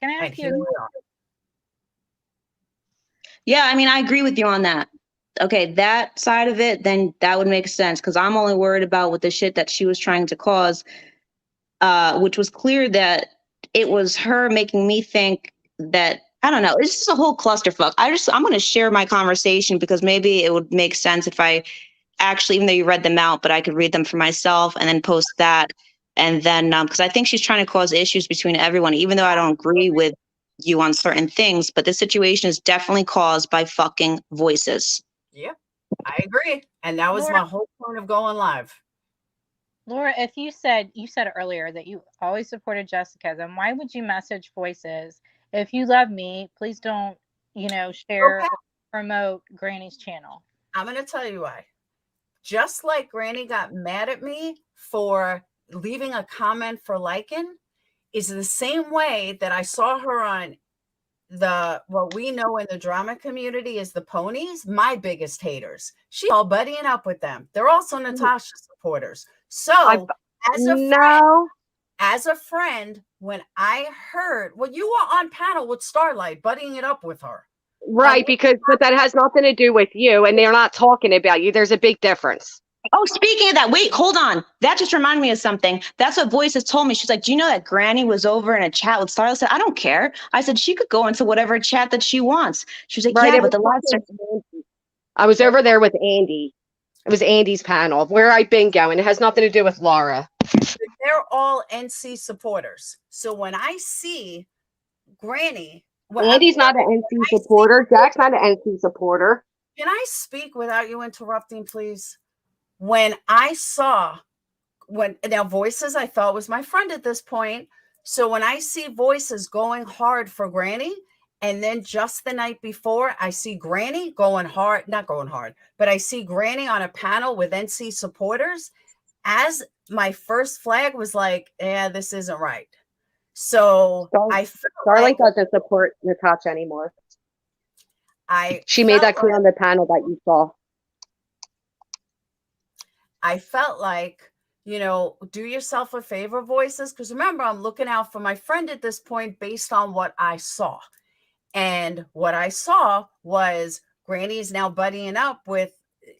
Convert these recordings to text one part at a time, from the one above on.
Can I ask you? Yeah, I mean, I agree with you on that. Okay, that side of it, then that would make sense because I'm only worried about with the shit that she was trying to cause, which was clear that it was her making me think that I don't know. It's just a whole clusterfuck. I'm going to share my conversation because maybe it would make sense if I actually, even though you read them out, but I could read them for myself and then post that. And then, because I think she's trying to cause issues between everyone, even though I don't agree with you on certain things, but this situation is definitely caused by fucking voices. Yep, I agree. And that was my whole point of going live. Laura, if you said earlier that you always supported Jessica, then why would you message Voices? If you love me, please don't, share or promote Granny's channel. I'm going to tell you why. Just like Granny got mad at me for leaving a comment for liking, is the same way that I saw her on what we know in the drama community is the ponies, my biggest haters. She's all buddying up with them. They're also Natasha supporters. So as a friend, when I heard, you were on panel with Starlight, buddying it up with her. Right, but that has nothing to do with you, and they're not talking about you. There's a big difference. Oh, speaking of that, wait, hold on. That just reminded me of something. That's what Voices told me. She's like, do you know that Granny was over in a chat with Starlight? I said, I don't care. I said, she could go into whatever chat that she wants. She was like, right, yeah, but the last I was over there with Andy. It was Andy's panel where I've been going. It has nothing to do with Laura. They're all NC supporters. So when I see Granny, Andy's not an NC supporter. Jack's not an NC supporter. Can I speak without you interrupting, please? When I saw, now Voices, I thought was my friend at this point. So when I see Voices going hard for Granny, and then just the night before, I see Granny going hard, not going hard, but I see Granny on a panel with NC supporters, as my first flag was like, yeah, this isn't right. So I felt Starlight doesn't support Natasha anymore. She made that clear on the panel that you saw. I felt like, do yourself a favor, Voices, because remember, I'm looking out for my friend at this point based on what I saw. And what I saw was Granny is now buddying up with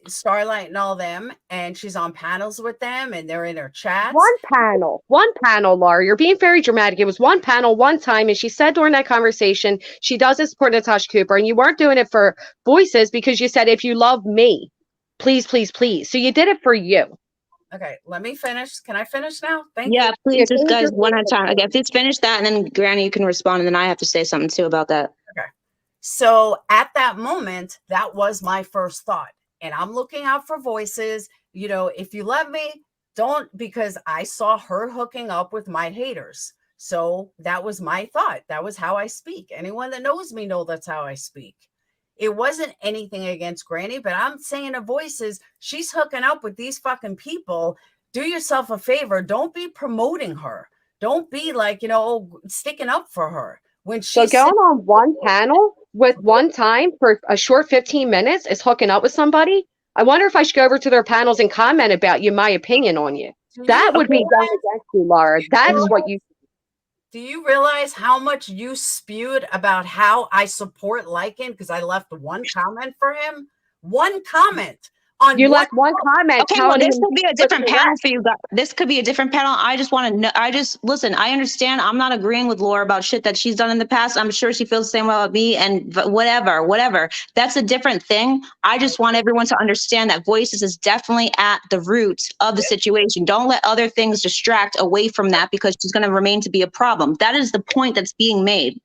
Starlight and all them, and she's on panels with them, and they're in her chats. One panel, Laura. You're being very dramatic. It was one panel, one time, and she said during that conversation she doesn't support Natasha Cooper, and you weren't doing it for Voices because you said, if you love me, please, please, please. So you did it for you. Okay, let me finish. Can I finish now? Thank you. Yeah, please, just guys, one at a time. Okay, please finish that, and then Granny, you can respond, and then I have to say something too about that. Okay. So at that moment, that was my first thought. And I'm looking out for Voices. If you love me, don't, because I saw her hooking up with my haters. So that was my thought. That was how I speak. Anyone that knows me knows that's how I speak. It wasn't anything against Granny, but I'm saying to Voices, she's hooking up with these fucking people. Do yourself a favor. Don't be promoting her. Don't be like, sticking up for her. When she's going on one panel with one time for a short 15 minutes is hooking up with somebody. I wonder if I should go over to their panels and comment about you, my opinion on you. That would be done against you, Laura. That's what you. Do you realize how much you spewed about how I support Lycan because I left one comment for him? One comment. You left one comment. Okay, well, this could be a different panel for you guys. This could be a different panel. I just want to know. Listen, I understand. I'm not agreeing with Laura about shit that she's done in the past. I'm sure she feels the same way about me and whatever. That's a different thing. I just want everyone to understand that Voices is definitely at the root of the situation. Don't let other things distract away from that because she's going to remain to be a problem. That is the point that's being made.